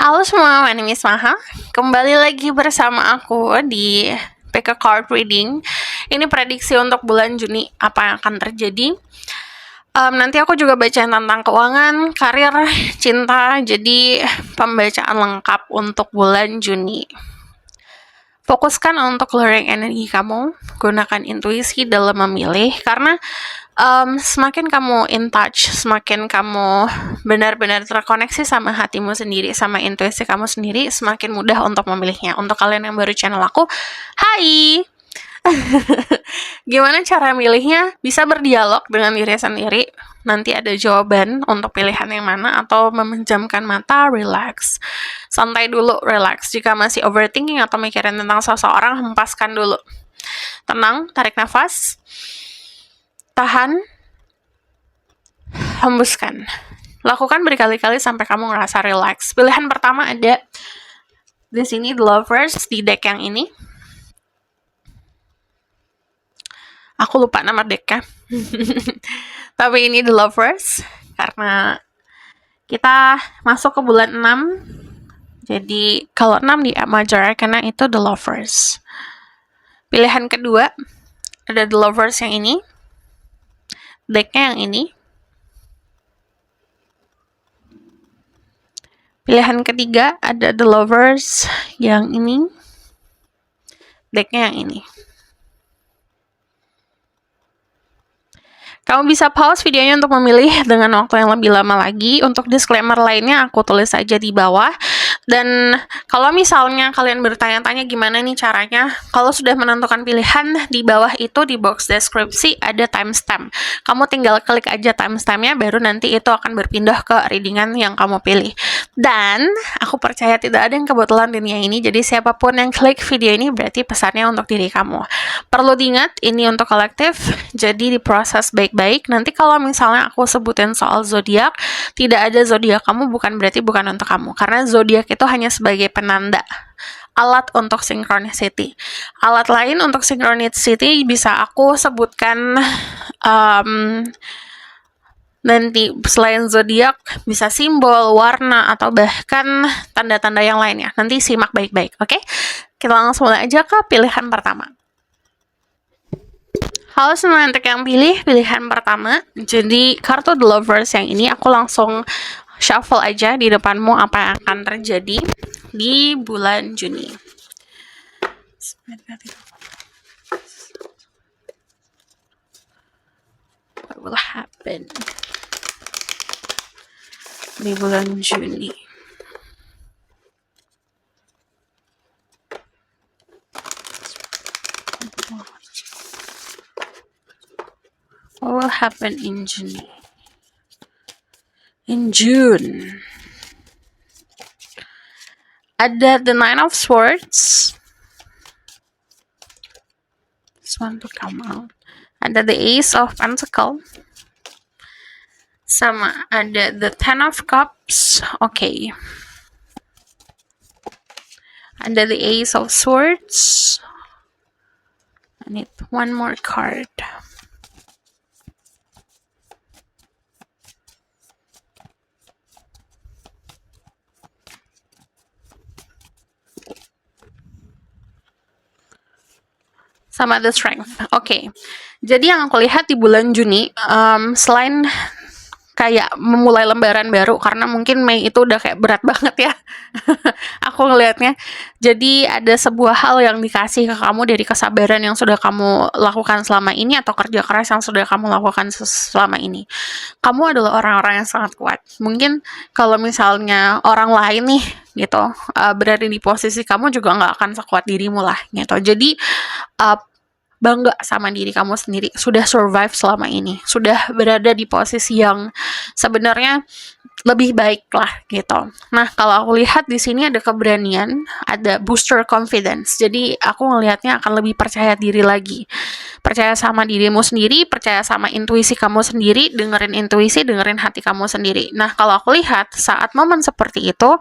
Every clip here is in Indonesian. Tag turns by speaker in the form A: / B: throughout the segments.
A: Halo semua, my name is Maha. Kembali lagi bersama aku di PK Card Reading. Ini prediksi untuk bulan Juni, apa yang akan terjadi. Nanti aku juga bacain tentang keuangan, karir, cinta, jadi pembacaan lengkap untuk bulan Juni. Fokuskan untuk clearing energi kamu, gunakan intuisi dalam memilih, karena semakin kamu in touch, semakin kamu benar-benar terkoneksi sama hatimu sendiri, sama intuisi kamu sendiri, semakin mudah untuk memilihnya. Untuk kalian yang baru channel aku, hai! Gimana cara milihnya? Bisa berdialog dengan diri sendiri. Nanti ada jawaban untuk pilihan yang mana, atau memejamkan mata, relax. Santai dulu, relax. Jika masih overthinking atau mikirin tentang seseorang, hempaskan dulu. Tenang, tarik nafas. Tahan. Hembuskan. Lakukan berkali-kali sampai kamu ngerasa relax. Pilihan pertama ada di sini, The Lovers, di deck yang ini. Aku lupa nama decknya. Tapi ini The Lovers, karena kita masuk ke bulan 6. Jadi kalau 6 di Major Arcana itu The Lovers. Pilihan kedua ada The Lovers yang ini. Decknya yang ini. Pilihan ketiga ada The Lovers yang ini. Decknya yang ini. Kamu bisa pause videonya untuk memilih dengan waktu yang lebih lama lagi. Untuk disclaimer lainnya aku tulis aja di bawah. Dan kalau misalnya kalian bertanya-tanya gimana nih caranya, kalau sudah menentukan pilihan, di bawah itu di box deskripsi ada timestamp. Kamu tinggal klik aja timestampnya, baru nanti itu akan berpindah ke readingan yang kamu pilih. Dan aku percaya tidak ada yang kebetulan di dunia ini, jadi siapapun yang klik video ini berarti pesannya untuk diri kamu. Perlu diingat, ini untuk kolektif, jadi diproses baik-baik. Nanti kalau misalnya aku sebutin soal zodiak, tidak ada zodiak kamu, bukan berarti bukan untuk kamu, karena zodiak itu hanya sebagai penanda, alat untuk synchronicity. Alat lain untuk synchronicity bisa aku sebutkan nanti. Selain zodiak, bisa simbol, warna, atau bahkan tanda-tanda yang lainnya. Nanti simak baik-baik, oke? Kita langsung mulai aja ke pilihan pertama. Halo semua, untuk yang pilih pilihan pertama, jadi kartu The Lovers yang ini aku langsung shuffle aja di depanmu apa yang akan terjadi di bulan Juni. What will happen di bulan Juni? What will happen in June? In June, ada the Nine of Swords. This one to come out. Ada the Ace of Pentacles. Sama ada the Ten of Cups. Okay. Ada the Ace of Swords. I need one more card. Sama the Strength. Oke. Jadi yang aku lihat di bulan Juni, selain kayak memulai lembaran baru, karena mungkin Mei itu udah kayak berat banget ya. Aku ngelihatnya. Jadi ada sebuah hal yang dikasih ke kamu dari kesabaran yang sudah kamu lakukan selama ini, atau kerja keras yang sudah kamu lakukan selama ini. Kamu adalah orang-orang yang sangat kuat. Mungkin kalau misalnya orang lain nih gitu berada di posisi kamu, juga nggak akan sekuat dirimu lah gitu. Jadi bangga sama diri kamu sendiri, sudah survive selama ini, sudah berada di posisi yang sebenarnya lebih baik lah gitu. Nah, kalau aku lihat di sini ada keberanian, ada booster confidence. Jadi aku ngelihatnya akan lebih percaya diri lagi. Percaya sama dirimu sendiri, percaya sama intuisi kamu sendiri, dengerin intuisi, dengerin hati kamu sendiri. Nah, kalau aku lihat saat momen seperti itu,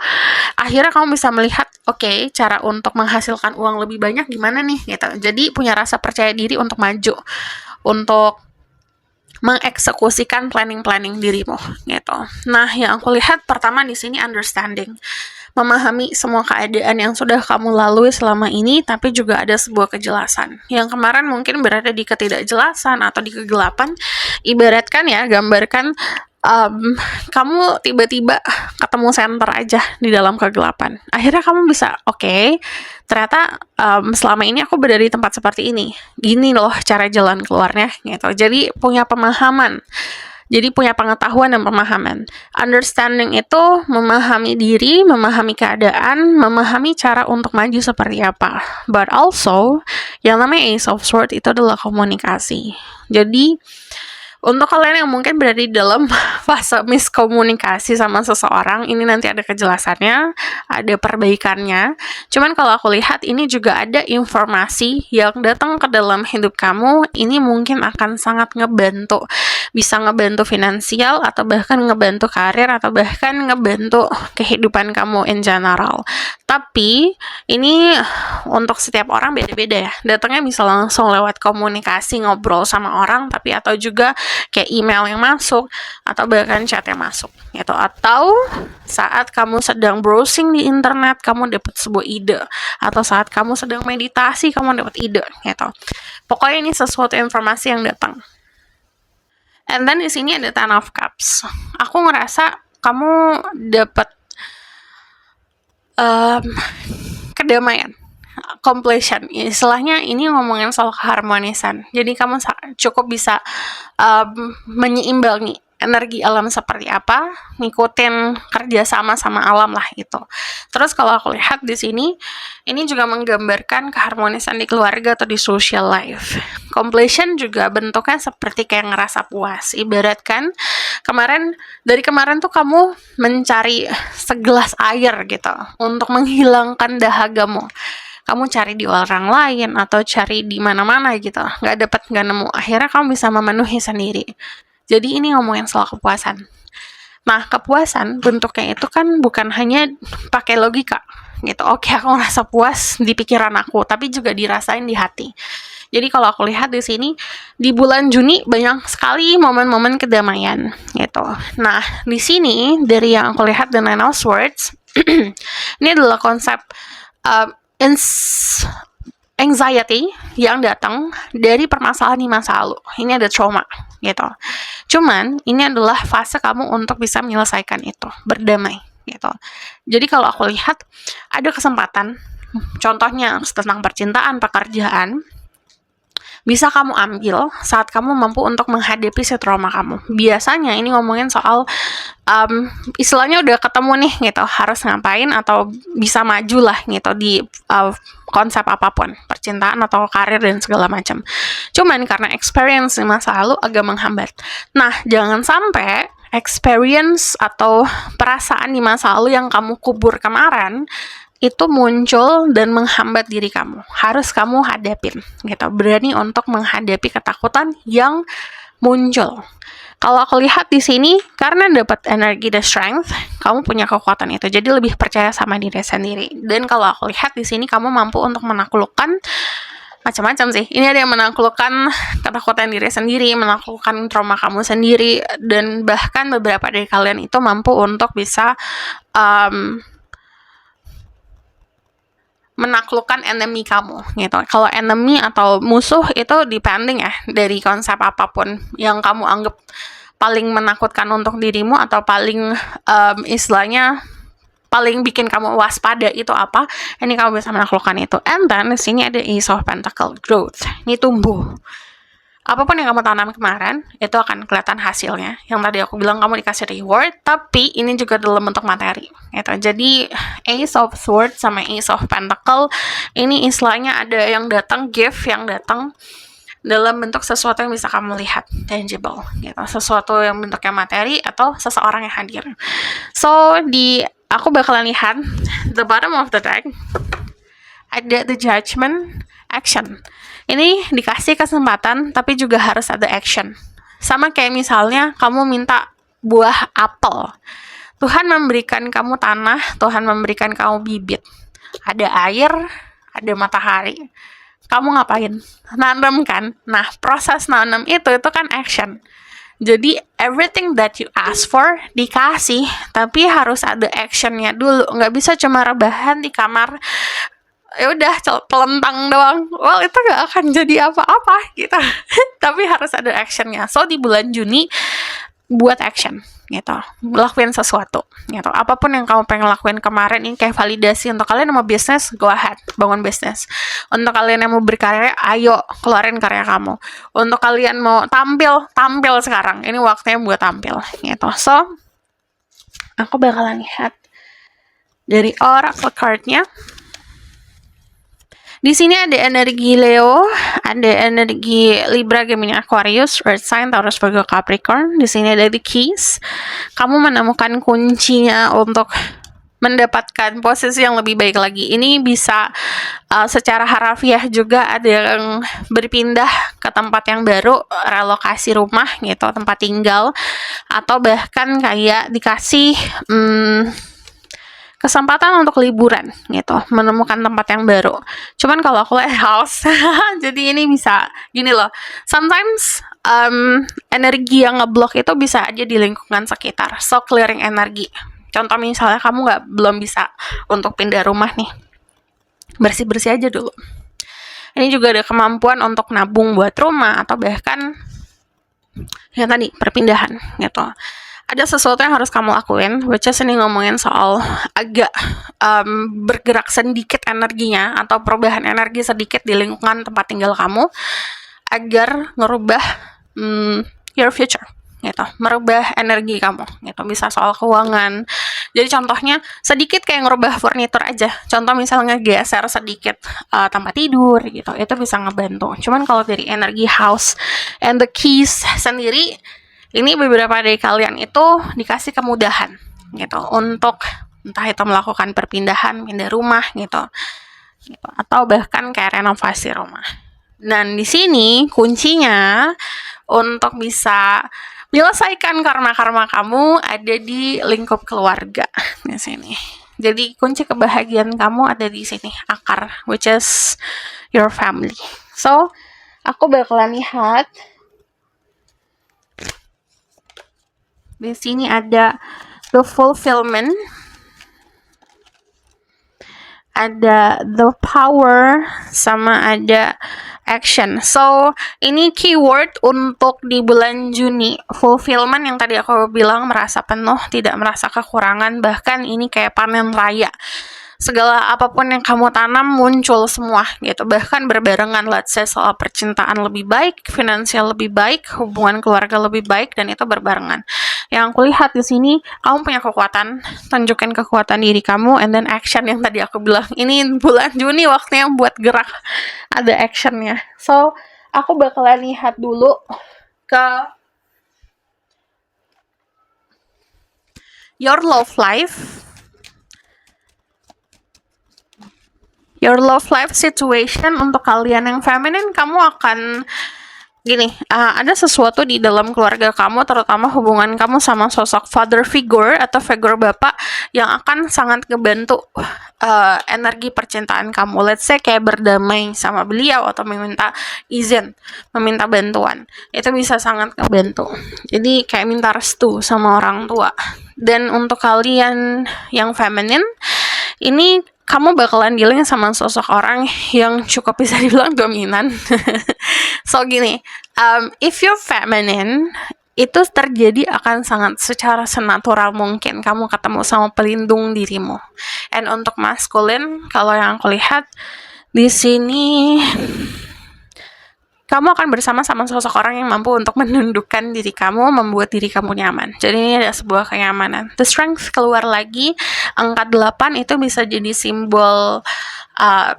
A: akhirnya kamu bisa melihat, oke, cara untuk menghasilkan uang lebih banyak gimana nih gitu. Jadi punya rasa percaya diri untuk maju, untuk mengeksekusikan planning dirimu gitu. Nah, yang aku lihat pertama di sini understanding. memahami semua keadaan yang sudah kamu lalui selama ini, tapi juga ada sebuah kejelasan. Yang kemarin mungkin berada di ketidakjelasan atau di kegelapan, ibaratkan ya, gambarkan kamu tiba-tiba ketemu center aja di dalam kegelapan. Akhirnya kamu bisa, oke, ternyata selama ini aku berada di tempat seperti ini. Gini loh cara jalan keluarnya gitu. Jadi punya pemahaman. Jadi punya pengetahuan dan pemahaman. Understanding itu memahami diri, memahami keadaan, memahami cara untuk maju seperti apa. But also, yang namanya Ace of Swords itu adalah komunikasi. Jadi, untuk kalian yang mungkin berada di dalam fase miskomunikasi sama seseorang, ini nanti ada kejelasannya, ada perbaikannya. Cuman kalau aku lihat ini juga ada informasi yang datang ke dalam hidup kamu, ini mungkin akan sangat ngebantu. Bisa ngebantu finansial, atau bahkan ngebantu karir, atau bahkan ngebantu kehidupan kamu in general. Tapi, ini untuk setiap orang beda-beda ya. Datangnya bisa langsung lewat komunikasi, ngobrol sama orang, tapi atau juga kayak email yang masuk atau bahkan chat yang masuk gitu, atau saat kamu sedang browsing di internet kamu dapat sebuah ide, atau saat kamu sedang meditasi kamu dapat ide gitu. Pokoknya ini sesuatu informasi yang datang. And then di sini ada Ten of Cups. Aku ngerasa kamu dapat kedamaian, completion. Istilahnya ini ngomongin soal keharmonisan. Jadi kamu cukup bisa menyeimbangi energi alam seperti apa, ngikutin kerjasama sama alam lah itu. Terus kalau aku lihat di sini, ini juga menggambarkan keharmonisan di keluarga atau di social life. Completion juga bentuknya seperti kayak ngerasa puas. Ibaratkan dari kemarin tuh kamu mencari segelas air gitu untuk menghilangkan dahagamu. Kamu cari di orang lain atau cari di mana-mana gitu, nggak nemu. Akhirnya kamu bisa memenuhi sendiri. Jadi ini ngomongin soal kepuasan. Nah, kepuasan bentuknya itu kan bukan hanya pakai logika gitu. Oke, aku ngerasa puas di pikiran aku, tapi juga dirasain di hati. Jadi kalau aku lihat di sini di bulan Juni banyak sekali momen-momen kedamaian gitu. Nah, di sini dari yang aku lihat the Nine of Swords ini adalah konsep anxiety yang datang dari permasalahan di masa lalu. Ini ada trauma gitu. Cuman ini adalah fase kamu untuk bisa menyelesaikan itu, berdamai gitu. Jadi kalau aku lihat ada kesempatan, contohnya tentang percintaan, pekerjaan, bisa kamu ambil saat kamu mampu untuk menghadapi si trauma kamu. Biasanya ini ngomongin soal istilahnya udah ketemu nih gitu, harus ngapain atau bisa maju lah gitu di konsep apapun, percintaan atau karir dan segala macam. Cuman karena experience di masa lalu agak menghambat. Nah, jangan sampai experience atau perasaan di masa lalu yang kamu kubur kemarin itu muncul dan menghambat diri kamu. Harus kamu hadapin gitu. Berani untuk menghadapi ketakutan yang muncul. Kalau aku lihat di sini, karena dapat energi the strength, kamu punya kekuatan itu. Jadi lebih percaya sama diri sendiri. Dan kalau aku lihat di sini, kamu mampu untuk menaklukkan macam-macam sih. Ini ada yang menaklukkan ketakutan diri sendiri, menaklukkan trauma kamu sendiri, dan bahkan beberapa dari kalian itu mampu untuk bisa menaklukkan enemy kamu gitu. Kalau enemy atau musuh itu depending ya dari konsep apapun yang kamu anggap paling menakutkan untuk dirimu atau paling istilahnya paling bikin kamu waspada itu apa, ini kamu bisa menaklukkan itu. And then di sini ada Ace of Pentacles, growth. Ini tumbuh. Apapun yang kamu tanam kemarin, itu akan kelihatan hasilnya. Yang tadi aku bilang kamu dikasih reward, tapi ini juga dalam bentuk materi. Gitu. Jadi, Ace of Swords sama Ace of Pentacle, ini istilahnya ada yang datang, gift yang datang dalam bentuk sesuatu yang bisa kamu lihat, tangible. Gitu. Sesuatu yang bentuknya materi atau seseorang yang hadir. So, aku bakalan lihat the bottom of the deck, ada the judgment, action. Ini dikasih kesempatan, tapi juga harus ada action. Sama kayak misalnya kamu minta buah apel. Tuhan memberikan kamu tanah, Tuhan memberikan kamu bibit. Ada air, ada matahari. Kamu ngapain? Nanam kan? Nah, proses nanam itu kan action. Jadi everything that you ask for dikasih, tapi harus ada actionnya dulu. Nggak bisa cuma rebahan di kamar, ya udah telentang doang. Well, itu nggak akan jadi apa-apa gitu. Tapi harus ada actionnya. So di bulan Juni buat action gitu, lakuin sesuatu gitu. Apapun yang kamu pengen lakuin kemarin, ini kayak validasi. Untuk kalian yang mau bisnis, go ahead, bangun bisnis. Untuk kalian yang mau berkarya, ayo keluarin karya kamu. Untuk kalian mau tampil sekarang, ini waktunya buat tampil gitu. So aku bakalan lihat dari oracle card-nya. Di sini ada energi Leo, ada energi Libra, Gemini, Aquarius, Earth sign, Taurus, Virgo, Capricorn. Di sini ada the keys. Kamu menemukan kuncinya untuk mendapatkan posisi yang lebih baik lagi. Ini bisa secara harafiah juga, ada yang berpindah ke tempat yang baru, relokasi rumah gitu, tempat tinggal, atau bahkan kayak dikasih kesempatan untuk liburan gitu, menemukan tempat yang baru. Cuman kalau aku lihat house, jadi ini bisa gini loh. Sometimes energi yang ngeblok itu bisa aja di lingkungan sekitar. So clearing energi. Contoh misalnya kamu belum bisa untuk pindah rumah nih, bersih-bersih aja dulu. Ini juga ada kemampuan untuk nabung buat rumah, atau bahkan yang tadi perpindahan gitu. Ada sesuatu yang harus kamu lakuin, which is ini ngomongin soal agak bergerak sedikit energinya, atau perubahan energi sedikit di lingkungan tempat tinggal kamu, agar ngerubah your future gitu, merubah energi kamu gitu. Bisa soal keuangan. Jadi contohnya sedikit kayak ngerubah furnitur aja. Contoh misalnya geser sedikit tempat tidur gitu, itu bisa ngebantu. Cuman kalau dari energi house and the keys sendiri, ini beberapa dari kalian itu dikasih kemudahan gitu untuk entah itu melakukan perpindahan, pindah rumah gitu, atau bahkan kayak renovasi rumah. Dan di sini kuncinya untuk bisa menyelesaikan karma-karma kamu ada di lingkup keluarga di sini. Jadi kunci kebahagiaan kamu ada di sini, akar, which is your family. So aku bakalan lihat. Di sini ada the fulfillment, ada the power, sama ada action. So ini keyword untuk di bulan Juni. Fulfillment yang tadi aku bilang, merasa penuh, tidak merasa kekurangan, bahkan ini kayak panen raya. Segala apapun yang kamu tanam muncul semua gitu, bahkan berbarengan. Let's say soal percintaan lebih baik, finansial lebih baik, hubungan keluarga lebih baik, dan itu berbarengan. Yang aku lihat di sini, kamu punya kekuatan, tunjukin kekuatan diri kamu, and then action yang tadi aku bilang. Ini bulan Juni waktunya buat gerak, ada actionnya. So aku bakalan lihat dulu ke your love life. Your love life situation untuk kalian yang feminine, kamu akan gini, ada sesuatu di dalam keluarga kamu, terutama hubungan kamu sama sosok father figure atau figur bapak, yang akan sangat ngebantu energi percintaan kamu. Let's say kayak berdamai sama beliau, atau meminta izin, meminta bantuan, itu bisa sangat ngebantu. Jadi kayak minta restu sama orang tua. Dan untuk kalian yang feminine, ini kamu bakalan dealing sama sosok orang yang cukup bisa dibilang dominan. So gini, if you're feminine, itu terjadi akan sangat secara senatural mungkin kamu ketemu sama pelindung dirimu. And untuk maskulin, kalau yang aku lihat di sini, kamu akan bersama sama sosok orang yang mampu untuk menundukkan diri kamu, membuat diri kamu nyaman. Jadi ini ada sebuah kenyamanan. The strength keluar lagi, angka 8 itu bisa jadi simbol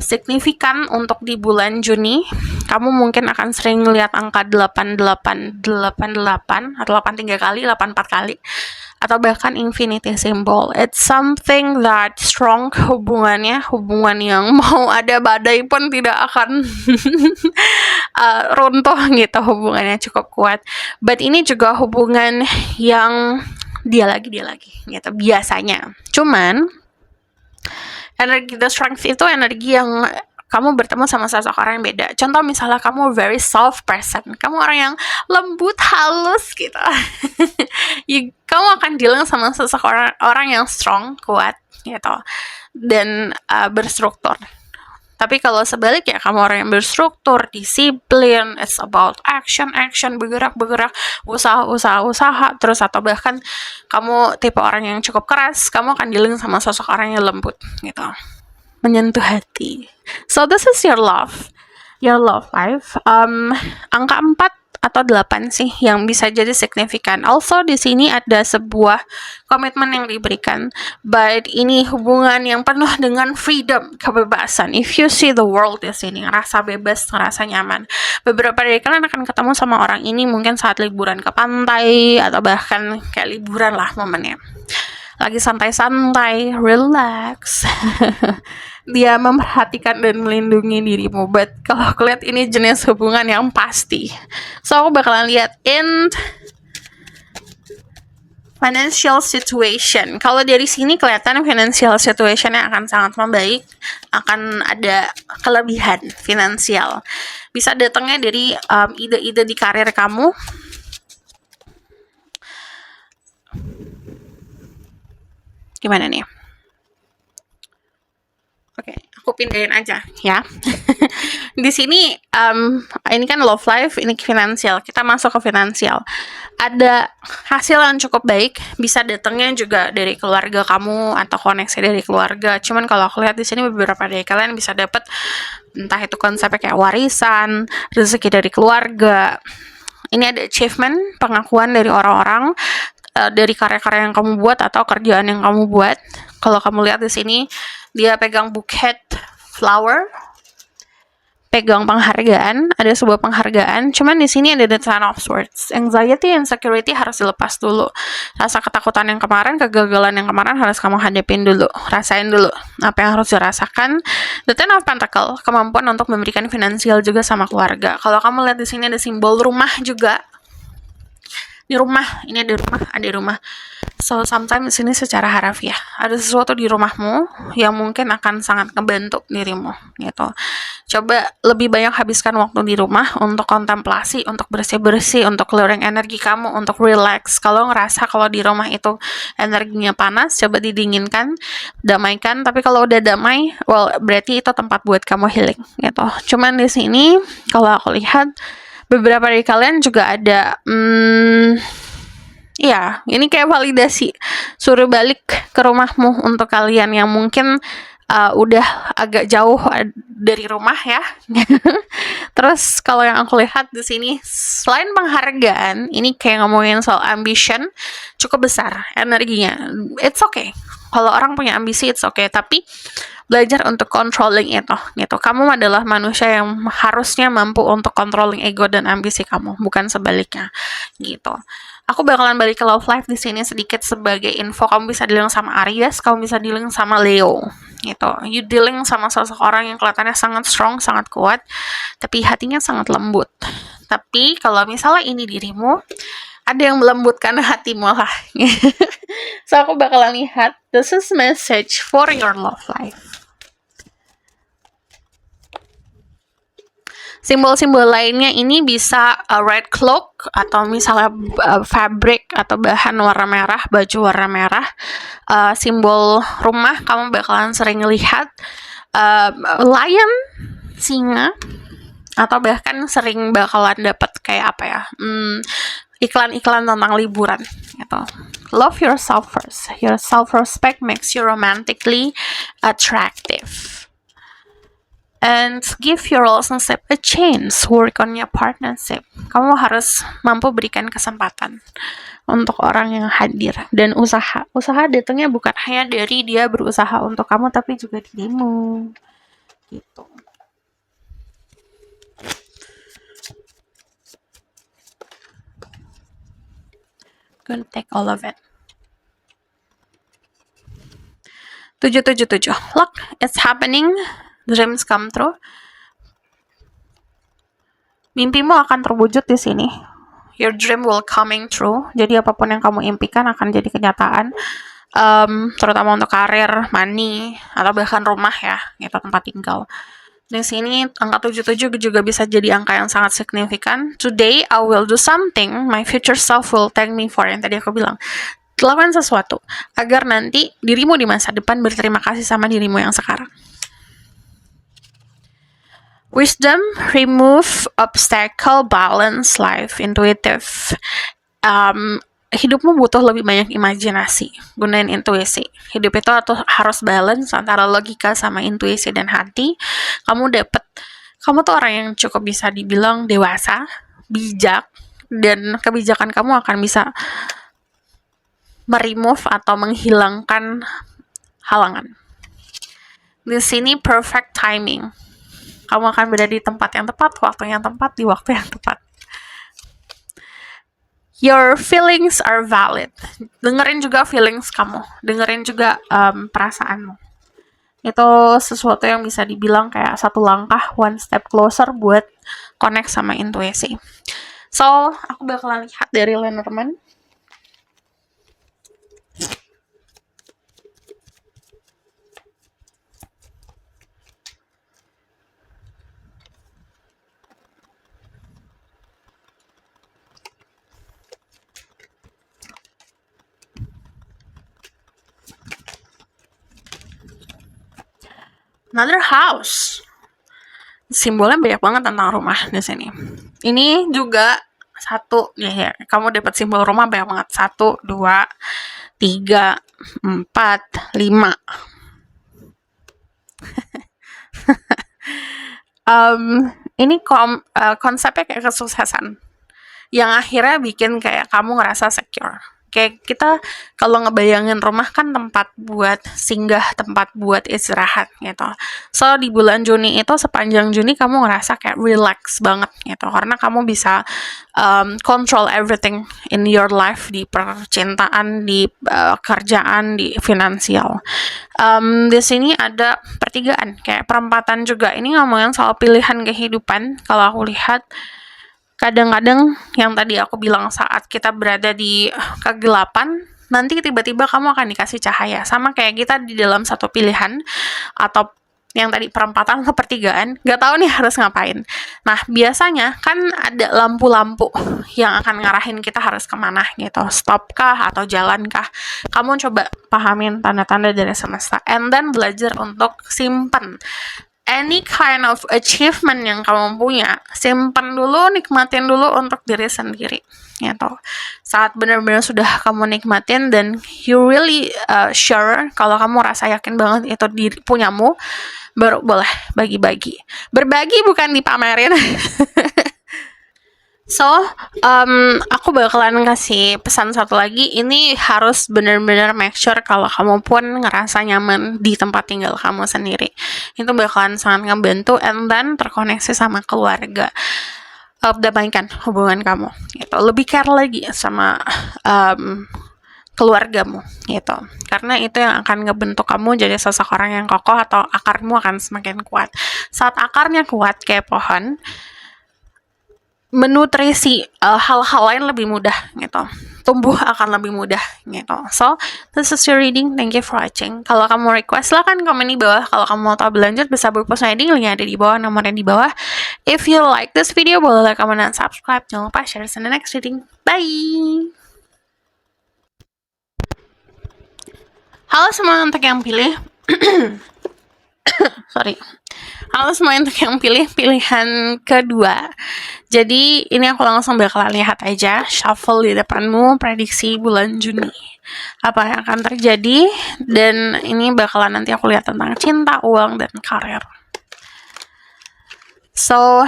A: signifikan untuk di bulan Juni. Kamu mungkin akan sering lihat angka 8888 atau 83 kali, 84 kali, atau bahkan infinity symbol. It's something that strong hubungannya, hubungan yang mau ada badai pun tidak akan runtuh gitu, hubungannya cukup kuat. But ini juga hubungan yang dia lagi gitu biasanya. Cuman energi the strength itu energi yang kamu bertemu sama sosok orang yang beda. Contoh misalnya kamu very soft person, kamu orang yang lembut, halus gitu. Kamu akan dealing sama sosok orang yang strong, kuat gitu, dan berstruktur. Tapi kalau sebaliknya kamu orang yang berstruktur, disiplin, it's about action, bergerak, usaha, terus atau bahkan kamu tipe orang yang cukup keras, kamu akan dealing sama sosok orang yang lembut gitu, menyentuh hati. So this is your love life. Angka 4 atau 8 sih yang bisa jadi signifikan. Also di sini ada sebuah komitmen yang diberikan, but ini hubungan yang penuh dengan freedom, kebebasan. If you see the world di sini, ngerasa bebas, ngerasa nyaman. Beberapa dari kalian akan ketemu sama orang ini mungkin saat liburan ke pantai atau bahkan kayak liburan lah momennya. Lagi santai-santai, relax. Dia memperhatikan dan melindungi dirimu. But kalau aku lihat ini jenis hubungan yang pasti. So aku bakalan lihat in financial situation. Kalau dari sini kelihatan financial situationnya akan sangat membaik, akan ada kelebihan finansial. Bisa datangnya dari ide-ide di karir kamu. Gimana nih? Oke, aku pindahin aja ya. Di sini ini kan love life, ini finansial. Kita masuk ke finansial. Ada hasil yang cukup baik, bisa datangnya juga dari keluarga kamu atau koneksi dari keluarga. Cuman kalau aku lihat di sini beberapa dari kalian bisa dapat entah itu konsepnya kayak warisan, rezeki dari keluarga. Ini ada achievement, pengakuan dari orang-orang dari karya-karya yang kamu buat atau kerjaan yang kamu buat. Kalau kamu lihat di sini, dia pegang bouquet flower, pegang penghargaan, ada sebuah penghargaan. Cuman di sini ada the Ten of Swords. Anxiety, insecurity harus dilepas dulu. Rasa ketakutan yang kemarin, kegagalan yang kemarin harus kamu hadapin dulu, rasain dulu apa yang harus dirasakan. The Ten of Pentacle, kemampuan untuk memberikan finansial juga sama keluarga. Kalau kamu lihat di sini ada simbol rumah juga. Di rumah, ini ada rumah. So sometimes ini secara harafiah ada sesuatu di rumahmu yang mungkin akan sangat ngebantu dirimu gitu. Coba lebih banyak habiskan waktu di rumah untuk kontemplasi, untuk bersih-bersih, untuk clearing energi kamu, untuk relax. Kalau ngerasa kalau di rumah itu energinya panas, coba didinginkan, damaikan. Tapi kalau udah damai, well berarti itu tempat buat kamu healing gitu. Cuman di sini kalau aku lihat beberapa dari kalian juga ada ya, ini kayak validasi, suruh balik ke rumahmu untuk kalian yang mungkin udah agak jauh dari rumah ya. Terus kalau yang aku lihat di sini, selain penghargaan, ini kayak ngomongin soal ambition, cukup besar energinya. It's okay. Kalau orang punya ambisi, it's okay. Tapi belajar untuk controlling itu gitu. Kamu adalah manusia yang harusnya mampu untuk controlling ego dan ambisi kamu, bukan sebaliknya gitu. Aku bakalan balik ke love life di sini sedikit sebagai info. Kamu bisa dealing sama Aries, kamu bisa dealing sama Leo gitu. You dealing sama sosok orang yang kelihatannya sangat strong, sangat kuat, tapi hatinya sangat lembut. Tapi kalau misalnya ini dirimu, ada yang melembutkan hatimu lah. So aku bakalan lihat, this is message for your love life. Simbol-simbol lainnya ini bisa red cloak atau misalnya fabric atau bahan warna merah, baju warna merah. Simbol rumah kamu bakalan sering lihat lion, singa, atau bahkan sering bakalan dapat kayak apa ya, iklan-iklan tentang liburan gitu. Love yourself first. Your self-respect makes you romantically attractive. And give your relationship a chance. Work on your partnership. Kamu harus mampu berikan kesempatan untuk orang yang hadir. Dan usaha datangnya bukan hanya dari dia berusaha untuk kamu, tapi juga dirimu gitu. Gonna take all of it. 777. Look, it's happening. Dreams come true. Mimpimu akan terwujud di sini. Your dream will coming true. Jadi apapun yang kamu impikan akan jadi kenyataan. Terutama untuk karir, money, atau bahkan rumah ya, gitu, tempat tinggal. Di sini angka 77 juga bisa jadi angka yang sangat signifikan. Today I will do something my future self will thank me for, yang tadi aku bilang. Lakukan sesuatu agar nanti dirimu di masa depan berterima kasih sama dirimu yang sekarang. Wisdom, remove obstacle, balance life, intuitive. Hidupmu butuh lebih banyak imajinasi, gunain intuisi. Hidup itu harus balance antara logika sama intuisi dan hati. Kamu tuh orang yang cukup bisa dibilang dewasa, bijak, dan kebijakan kamu akan bisa meremove atau menghilangkan halangan. Di sini perfect timing. Kamu akan berada di tempat yang tepat, waktu yang tepat, di waktu yang tepat. Your feelings are valid. Dengerin juga feelings kamu, dengerin juga perasaanmu. Itu sesuatu yang bisa dibilang kayak satu langkah, one step closer buat connect sama intuisi. So, aku bakalan lihat dari Lenormand. Another house. Simbolnya banyak banget tentang rumah di sini. Ini juga satu ya, kamu dapat simbol rumah banyak banget. 1, 2, 3, 4, 5. Ini konsepnya kayak kesuksesan yang akhirnya bikin kayak kamu ngerasa secure. Kayak kita kalau ngebayangin rumah kan tempat buat singgah, tempat buat istirahat gitu. So di bulan Juni itu, sepanjang Juni kamu ngerasa kayak relax banget gitu, karena kamu bisa control everything in your life, di percintaan, di kerjaan, di finansial. Di sini ada pertigaan, kayak perempatan juga. Ini ngomongin soal pilihan kehidupan. Kalau aku lihat, kadang-kadang yang tadi aku bilang, saat kita berada di kegelapan, nanti tiba-tiba kamu akan dikasih cahaya. Sama kayak kita di dalam satu pilihan, atau yang tadi perempatan atau pertigaan, gak tahu nih harus ngapain. Nah, biasanya kan ada lampu-lampu yang akan ngarahin kita harus kemana gitu. Stop kah atau jalan kah? Kamu coba pahamin tanda-tanda dari semesta, and then belajar untuk simpen any kind of achievement yang kamu punya. Simpan dulu, nikmatin dulu untuk diri sendiri gitu. Saat benar-benar sudah kamu nikmatin dan you really sure, kalau kamu rasa yakin banget itu punyamu, baru boleh bagi-bagi. Berbagi bukan dipamerin. So, aku bakalan kasih pesan satu lagi. Ini harus benar-benar make sure kalau kamu pun ngerasa nyaman di tempat tinggal kamu sendiri. Itu bakalan sangat ngebantu, and then terkoneksi sama keluarga. Damaikan hubungan kamu gitu. Lebih care lagi sama keluargamu gitu. Karena itu yang akan ngebentuk kamu jadi seseorang yang kokoh, atau akarmu akan semakin kuat. Saat akarnya kuat kayak pohon, menutrisi hal-hal lain lebih mudah gitu, tumbuh akan lebih mudah gitu. So this is your reading, thank you for watching. Kalau kamu request, silahkan komen di bawah. Kalau kamu mau tahu berlanjut, bisa berpost reading, linknya ada di bawah, nomornya di bawah. If you like this video, boleh like, comment, dan subscribe. Jangan lupa share in the next reading. Bye. Halo semua untuk yang pilih sorry. Halo semua untuk yang pilih pilihan kedua. Jadi ini aku langsung bakalan lihat aja, shuffle di depanmu, prediksi bulan Juni apa yang akan terjadi. Dan ini bakalan nanti aku lihat tentang cinta, uang, dan karir. So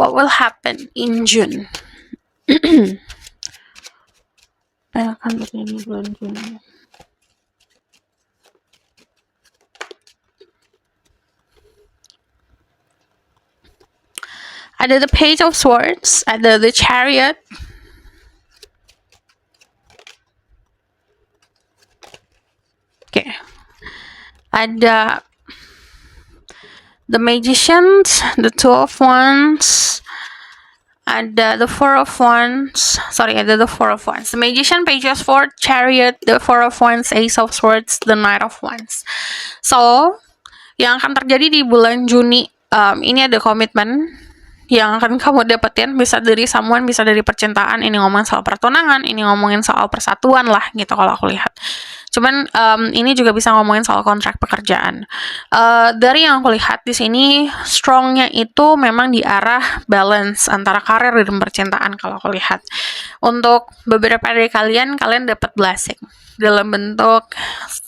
A: what will happen in June? Akan terjadi bulan Juni. Ada the Page of Swords, ada the Chariot, ada The Magicians, the Two of Wands, ada the Four of Wands, ada the Four of Wands, the Magician, Page of Swords, Chariot, the Four of Wands, Ace of Swords, the Knight of Wands. So, yang akan terjadi di bulan Juni, ini ada komitmen yang akan kamu dapetin, bisa dari someone, bisa dari percintaan, ini ngomongin soal pertunangan, ini ngomongin soal persatuan lah gitu kalau aku lihat. Cuman ini juga bisa ngomongin soal kontrak pekerjaan. Dari yang aku lihat di sini, strongnya itu memang di arah balance antara karir dan percintaan kalau aku lihat. Untuk beberapa dari kalian dapat blessing dalam bentuk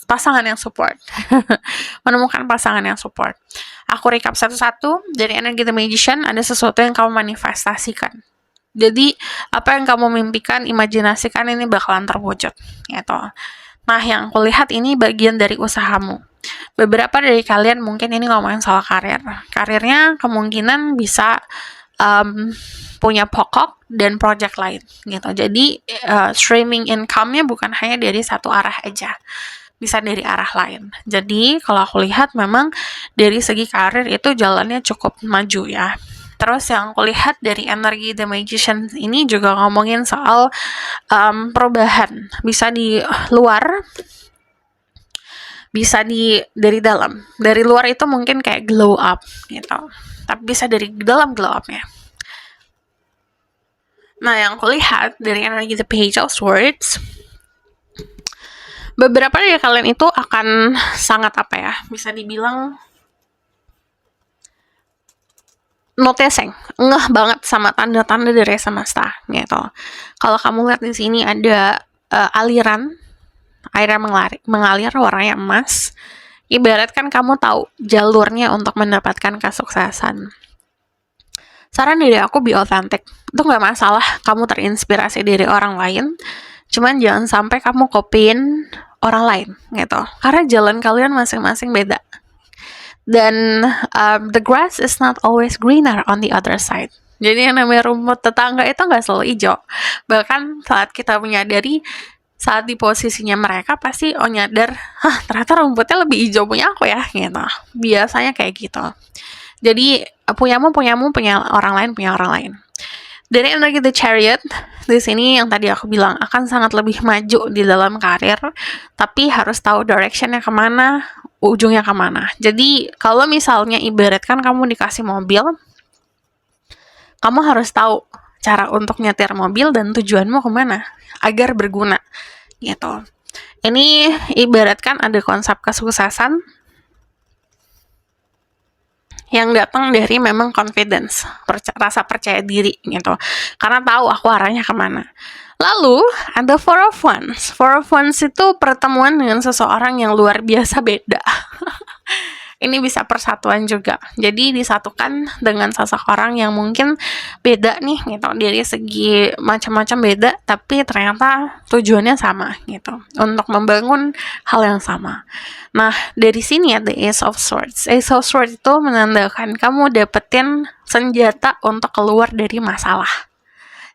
A: pasangan yang support. Menemukan pasangan yang support. Aku recap satu-satu. Dari energi The Magician, ada sesuatu yang kamu manifestasikan. Jadi, apa yang kamu mimpikan, imajinasikan ini bakalan terwujud. Gitu. Nah, yang aku lihat ini bagian dari usahamu. Beberapa dari kalian mungkin ini ngomongin soal karir. Karirnya kemungkinan bisa punya pokok dan project lain gitu. Jadi streaming income-nya bukan hanya dari satu arah aja, bisa dari arah lain. Jadi kalau aku lihat memang dari segi karir itu jalannya cukup maju ya. Terus yang aku lihat dari energi The Magician ini juga ngomongin soal perubahan, bisa di luar, bisa dari dalam. Dari luar itu mungkin kayak glow up gitu, tapi bisa dari dalam glow up ya. Nah, yang aku lihat dari energi The Page of Swords, beberapa dari kalian itu akan sangat bisa dibilang noticing, ngeh banget sama tanda-tanda dari semesta gitu. Kalau kamu lihat di sini ada aliran air yang mengalir warnanya emas, ibaratkan kamu tahu jalurnya untuk mendapatkan kesuksesan. Saran dari aku, be authentic. Itu nggak masalah kamu terinspirasi dari orang lain, cuman jangan sampai kamu copyin orang lain gitu, karena jalan kalian masing-masing beda. Dan the grass is not always greener on the other side. Jadi yang namanya rumput tetangga itu nggak selalu hijau. Bahkan saat kita menyadari, saat di posisinya mereka pasti nyadar, ternyata rumputnya lebih hijau punya aku ya gitu. Biasanya kayak gitu. Jadi punyamu, punya orang lain. Dari energi The Chariot, di sini yang tadi aku bilang akan sangat lebih maju di dalam karir, tapi harus tahu directionnya kemana, ujungnya kemana. Jadi kalau misalnya ibaratkan kamu dikasih mobil, kamu harus tahu cara untuk nyetir mobil dan tujuanmu kemana agar berguna gitu. Ini ibaratkan ada konsep kesuksesan yang datang dari memang confidence, rasa percaya diri gitu, karena tahu aku arahnya kemana. Lalu ada Four of Wands. Four of Wands itu pertemuan dengan seseorang yang luar biasa beda. Ini bisa persatuan juga. Jadi disatukan dengan seseorang yang mungkin beda nih gitu, dari segi macam-macam beda, tapi ternyata tujuannya sama gitu, untuk membangun hal yang sama. Nah, dari sini ada Ace of Swords. Ace of Swords itu menandakan kamu dapetin senjata untuk keluar dari masalah.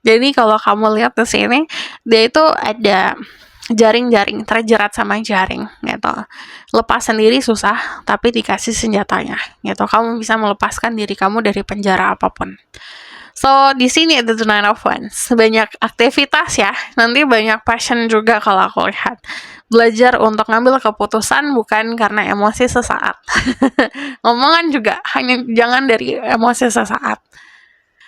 A: Jadi kalau kamu lihat di sini, dia itu ada jaring-jaring, terjerat sama jaring gitu. Lepas sendiri susah, tapi dikasih senjatanya gitu. Kamu bisa melepaskan diri kamu dari penjara apapun. So, di sini ada The Nine of Wands. Banyak aktivitas ya. Nanti banyak passion juga kalau aku lihat. Belajar untuk ngambil keputusan bukan karena emosi sesaat. Ngomongan juga hanya jangan dari emosi sesaat.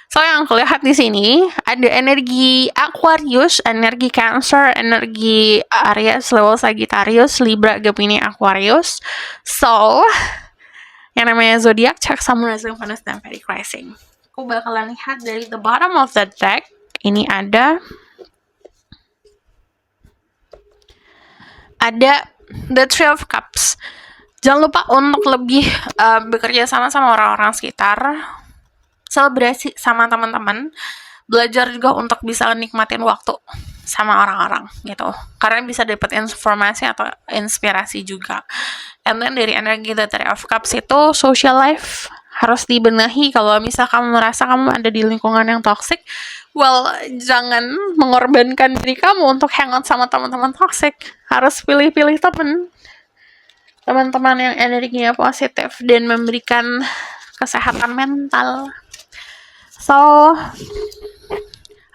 A: So, yang aku lihat di sini ada energi Aquarius, energi Cancer, energi Aries, Leo, Sagittarius, Libra, Gemini, Aquarius. So, yang namanya zodiak, check Sun, Moon, Rising, Venus, dan Vedic Rising. Aku bakalan lihat dari the bottom of the deck. Ini ada the Three of Cups. Jangan lupa untuk lebih bekerja sama orang-orang sekitar, selebrasi sama teman-teman, belajar juga untuk bisa nikmatin waktu sama orang-orang gitu, karena bisa dapat informasi atau inspirasi juga. And then dari energi the Three of Cups itu social life harus dibenahi. Kalau misal kamu merasa kamu ada di lingkungan yang toxic, well, jangan mengorbankan diri kamu untuk hangout sama teman-teman toxic. Harus pilih-pilih teman-teman yang energinya positif dan memberikan kesehatan mental. So,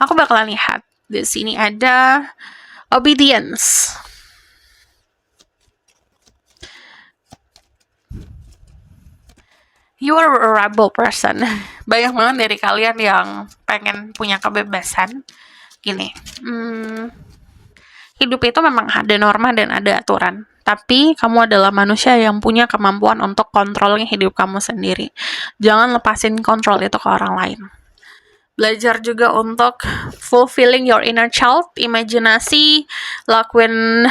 A: aku bakalan lihat di sini ada obedience. You are a rebel person. Banyak banget dari kalian yang pengen punya kebebasan. Gini, hidup itu memang ada norma dan ada aturan. Tapi kamu adalah manusia yang punya kemampuan untuk kontrolnya hidup kamu sendiri. Jangan lepasin kontrol itu ke orang lain. Belajar juga untuk fulfilling your inner child, imajinasi, lakuin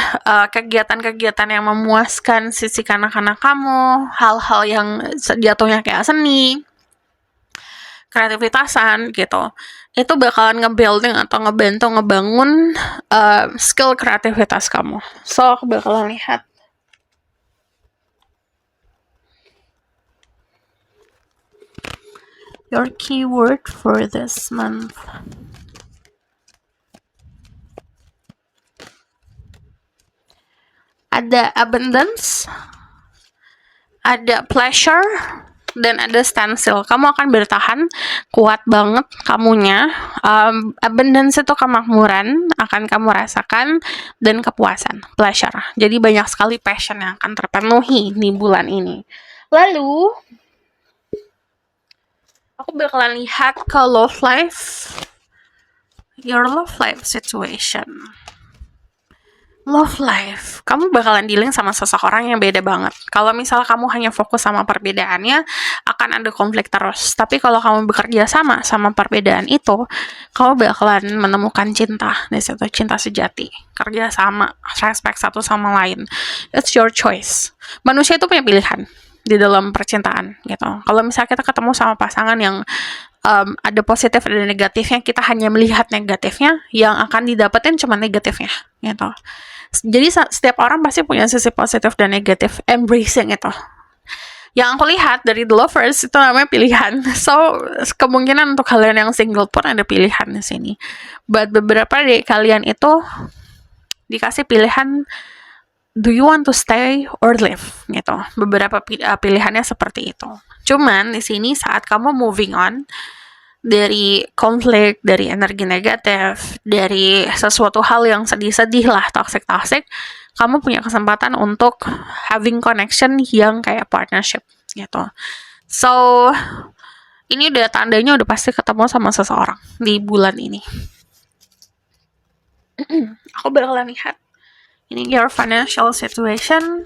A: kegiatan-kegiatan yang memuaskan sisi kanak-kanak kamu, hal-hal yang jatuhnya kayak seni, kreativitasan gitu. Itu bakalan nge-building atau ngebantu ngebangun skill kreativitas kamu. So, aku bakalan lihat your keyword for this month. Ada abundance, ada pleasure, dan ada standstill. Kamu akan bertahan kuat banget kamunya. Abundance itu kemakmuran akan kamu rasakan, dan kepuasan, pleasure. Jadi banyak sekali passion yang akan terpenuhi di bulan ini. Lalu aku bakalan lihat ke love life, your love life situation. Love life, kamu bakalan dealing sama seseorang yang beda banget. Kalau misal kamu hanya fokus sama perbedaannya, akan ada konflik terus. Tapi kalau kamu bekerja sama perbedaan itu, kamu bakalan menemukan cinta di situ, cinta sejati, kerja sama, respect satu sama lain. It's your choice. Manusia itu punya pilihan di dalam percintaan gitu. Kalau misalnya kita ketemu sama pasangan yang ada positif dan negatifnya, kita hanya melihat negatifnya, yang akan didapetin cuma negatifnya gitu. Jadi setiap orang pasti punya sisi positif dan negatif, embracing itu. Yang aku lihat dari The Lovers itu namanya pilihan. So, kemungkinan untuk kalian yang single pun ada pilihan di sini. But beberapa dari kalian itu dikasih pilihan, do you want to stay or leave gitu. Beberapa pilihannya seperti itu. Cuman di sini saat kamu moving on dari konflik, dari energi negatif, dari sesuatu hal yang sedih-sedih lah, toxic, kamu punya kesempatan untuk having connection yang kayak partnership gitu. So, ini udah tandanya udah pasti ketemu sama seseorang di bulan ini. Aku bakalan lihat ini your financial situation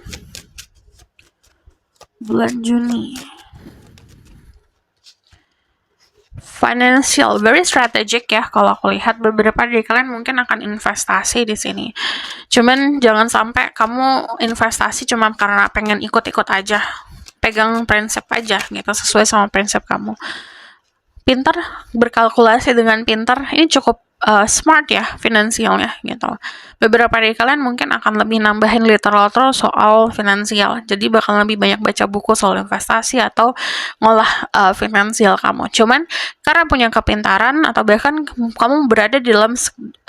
A: bulan Juni. Financial, very strategic ya. Kalau aku lihat beberapa dari kalian mungkin akan investasi di sini. Cuman jangan sampai kamu investasi cuma karena pengen ikut-ikut aja. Pegang prinsip aja gitu, sesuai sama prinsip kamu. Pintar, berkalkulasi dengan pintar, ini cukup smart ya finansialnya gitu. Beberapa dari kalian mungkin akan lebih nambahin literatur soal finansial, jadi bakal lebih banyak baca buku soal investasi atau ngolah finansial kamu. Cuman karena punya kepintaran atau bahkan kamu berada di dalam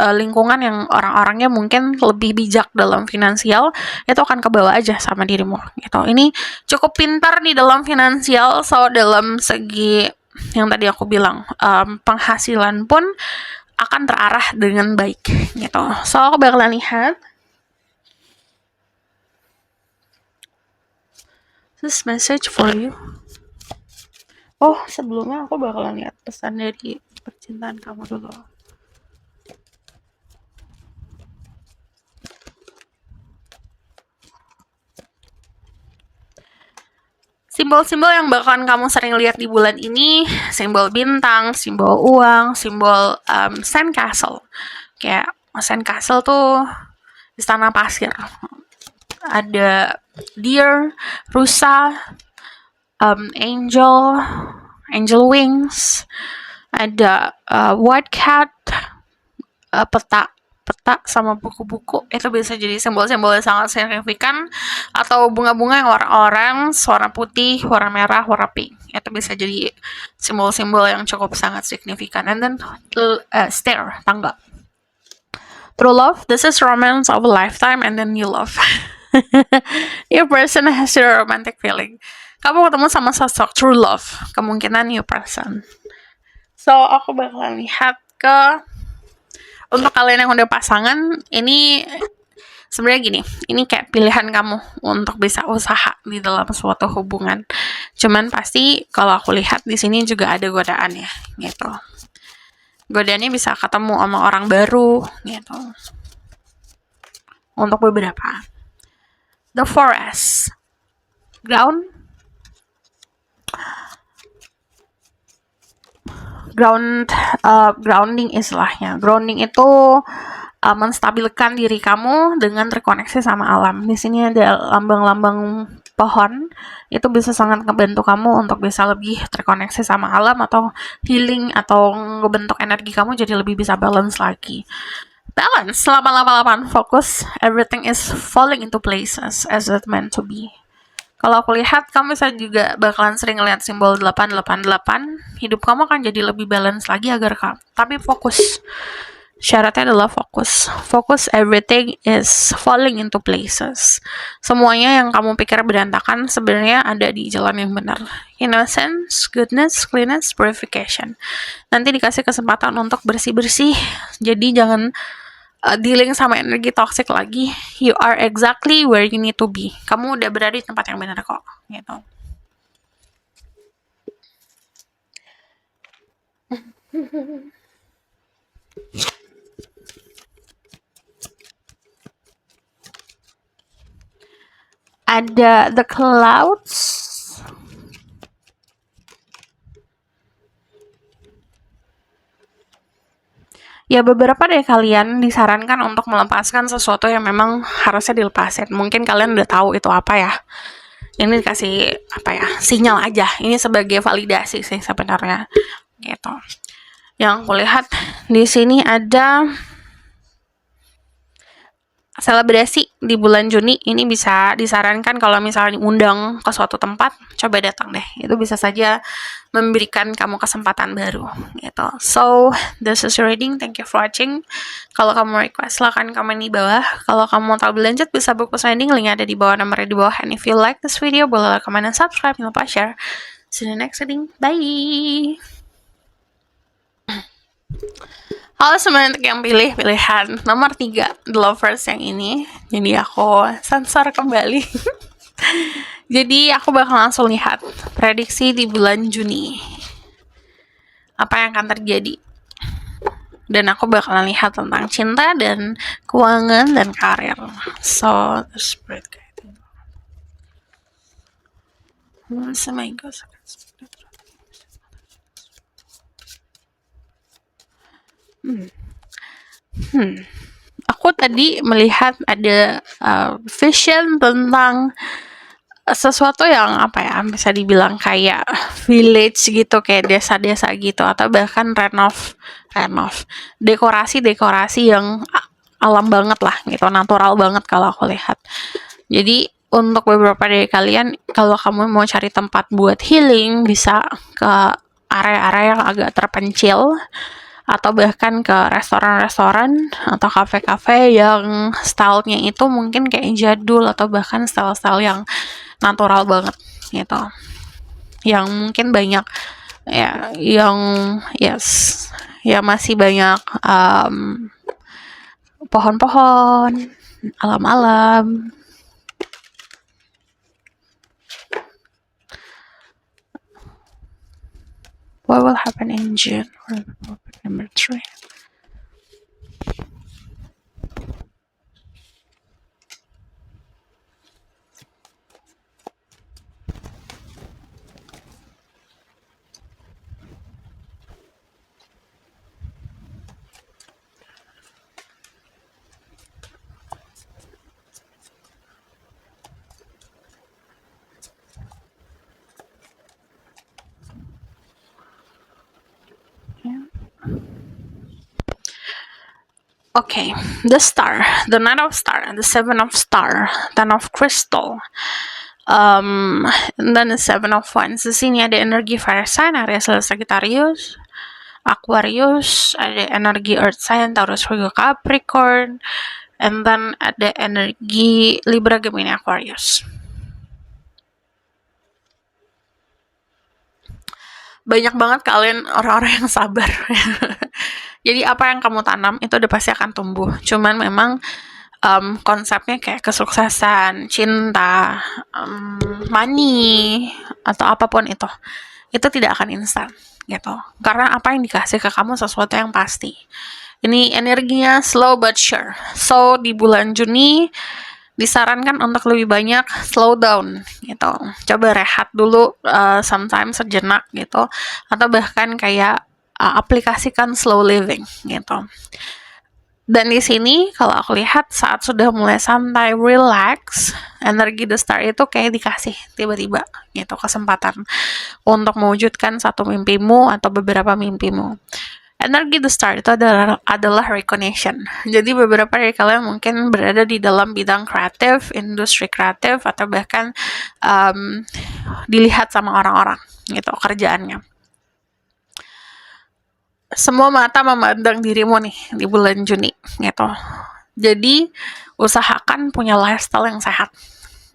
A: lingkungan yang orang-orangnya mungkin lebih bijak dalam finansial, itu akan kebawa aja sama dirimu gitu. Ini cukup pintar di dalam finansial, so dalam segi yang tadi aku bilang, penghasilan pun akan terarah dengan baik gitu. So, aku bakalan lihat this message for you. Oh, sebelumnya aku bakalan lihat pesan dari percintaan kamu dulu. Simbol-simbol yang bakalan kamu sering lihat di bulan ini, simbol bintang, simbol uang, simbol sandcastle. Kayak sandcastle tuh istana pasir. Ada deer, rusa, angel wings, ada white cat, peta sama buku-buku. Itu bisa jadi simbol-simbol yang sangat signifikan, atau bunga-bunga yang warna orange, warna putih, warna merah, warna pink. Itu bisa jadi simbol-simbol yang cukup sangat signifikan. And then stair, tangga. True love, this is romance of a lifetime and then new love. Your person has your romantic feeling. kamu ketemu sama sosok true love, kemungkinan new person. So aku bakalan lihat ke untuk kalian yang udah pasangan, ini sebenarnya gini, ini kayak pilihan kamu untuk bisa usaha di dalam suatu hubungan. Cuman pasti kalau aku lihat di sini juga ada godaan ya, gitu. Godaannya bisa ketemu sama orang baru, gitu. Untuk beberapa. The Forest. Grounding istilahnya. Grounding itu menstabilkan diri kamu dengan terkoneksi sama alam. Di sini ada lambang-lambang pohon, itu bisa sangat ngebantu kamu untuk bisa lebih terkoneksi sama alam atau healing atau ngebentuk energi kamu jadi lebih bisa balance lagi. Balance 888, fokus, everything is falling into places as it meant to be. Kalau aku lihat, kamu bisa juga bakalan sering lihat simbol 888. Hidup kamu akan jadi lebih balance lagi agar kamu. Tapi fokus. Syaratnya adalah fokus. Fokus, everything is falling into places. Semuanya yang kamu pikir berantakan sebenarnya ada di jalan yang benar. Innocence, goodness, cleanness, purification. Nanti dikasih kesempatan untuk bersih-bersih. Jadi jangan dealing sama energi toxic lagi. You are exactly where you need to be. Kamu udah berada di tempat yang benar kok, gitu. Ada the clouds. Ya, beberapa dari kalian disarankan untuk melepaskan sesuatu yang memang harusnya dilepasin. Mungkin kalian udah tahu itu apa ya. Ini dikasih apa ya, sinyal aja. Ini sebagai validasi sih sebenarnya. Gitu. Yang aku lihat di sini ada selebrasi di bulan Juni. Ini bisa disarankan kalau misalnya diundang ke suatu tempat, coba datang deh. Itu bisa saja memberikan kamu kesempatan baru gitu. So, this is your reading. Thank you for watching. Kalau kamu request, silahkan komen di bawah. Kalau kamu mau tahu lebih lanjut, bisa book reading. Link ada di bawah, nomornya di bawah. And if you like this video, boleh like, comment, dan subscribe. Jangan lupa share. See you in the next reading. Bye! Halo semuanya, untuk yang pilih pilihan nomor 3 The Lovers yang ini. Jadi aku sensor kembali. Jadi aku bakal langsung lihat prediksi di bulan Juni. Apa yang akan terjadi. Dan aku bakal lihat tentang cinta dan keuangan dan karir. So, the spirit guide. Aku tadi melihat ada vision tentang sesuatu yang apa ya, bisa dibilang kayak village gitu, kayak desa-desa gitu, atau bahkan renov dekorasi yang alam banget lah gitu, natural banget kalau aku lihat. Jadi untuk beberapa dari kalian, kalau kamu mau cari tempat buat healing, bisa ke area-area yang agak terpencil, atau bahkan ke restoran-restoran atau kafe-kafe yang stylenya itu mungkin kayak jadul, atau bahkan style-style yang natural banget gitu, yang mungkin banyak ya, yang ya masih banyak pohon-pohon, alam-alam. What will happen in June? Number 3. Okay, the star, the Knight of Star, the Seven of Star, Ten of Crystal, and then the Seven of Wands. Di sini ada energi fire sign, Aries, Sagittarius, Aquarius, ada energi earth sign, Taurus, Virgo, Capricorn, and then ada energi Libra, Gemini, Aquarius. banyak banget kalian orang-orang yang sabar. Jadi apa yang kamu tanam itu udah pasti akan tumbuh. Cuman memang konsepnya kayak kesuksesan, cinta, money, atau apapun itu tidak akan instan gitu. Karena apa yang dikasih ke kamu sesuatu yang pasti. Ini energinya slow but sure. So di bulan Juni disarankan untuk lebih banyak slow down gitu. Coba rehat dulu sometimes sejenak gitu, atau bahkan kayak aplikasikan slow living gitu. Dan di sini kalau aku lihat saat sudah mulai santai, relax, energi the star itu kayak dikasih tiba-tiba gitu kesempatan untuk mewujudkan satu mimpimu atau beberapa mimpimu. Energi the star itu adalah recognition. Jadi beberapa dari kalian mungkin berada di dalam bidang kreatif, industri kreatif, atau bahkan dilihat sama orang-orang gitu kerjaannya. Semua mata memandang dirimu nih di bulan Juni gitu. Jadi usahakan punya lifestyle yang sehat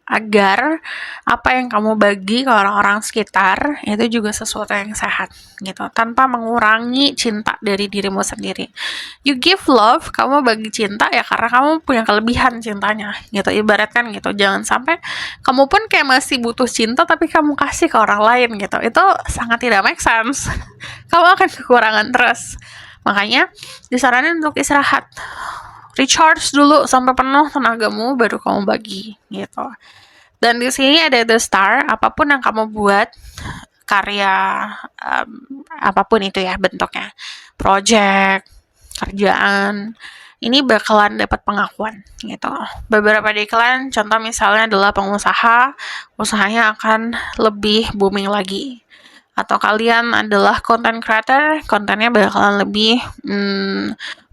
A: agar apa yang kamu bagi ke orang-orang sekitar itu juga sesuatu yang sehat gitu, tanpa mengurangi cinta dari dirimu sendiri. You give love, kamu bagi cinta ya karena kamu punya kelebihan cintanya gitu, ibaratkan gitu. Jangan sampai kamu pun kayak masih butuh cinta tapi kamu kasih ke orang lain gitu, itu sangat tidak make sense. Kamu akan kekurangan terus. Makanya disaranin untuk istirahat, recharge dulu sampai penuh tenagamu baru kamu bagi gitu. Dan di sini ada the star, apapun yang kamu buat, karya apapun itu ya bentuknya, project, kerjaan, ini bakalan dapat pengakuan gitu. Beberapa dari kalian contoh misalnya adalah pengusaha, usahanya akan lebih booming lagi. Atau kalian adalah content creator, kontennya bakalan lebih